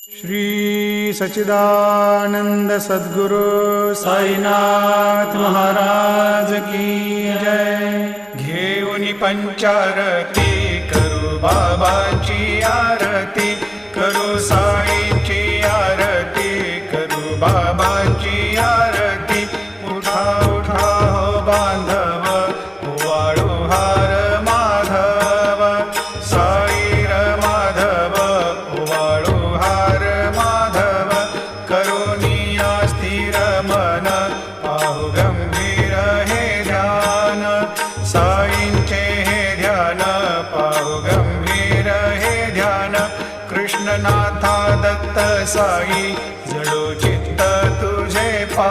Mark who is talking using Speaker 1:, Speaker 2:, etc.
Speaker 1: श्री सच्चिदानंद सद्गुरु साईनाथ महाराज की जय। घेऊन पंचारती करू बाबाची आरती, करू साईंची आरती, करू बाबांची आरती। उठा उठा हो बांधव, वाळू हार माधव, साई र माधव, वाळू हार माधव। करुणिया स्थिर मन, पाहु गंभीर हे ध्यान, साईंचे हे ध्यान, पाहु गंभीर हे ध्यान। कृष्णनाथा दत्त साई, जडो चित्त तुझे पा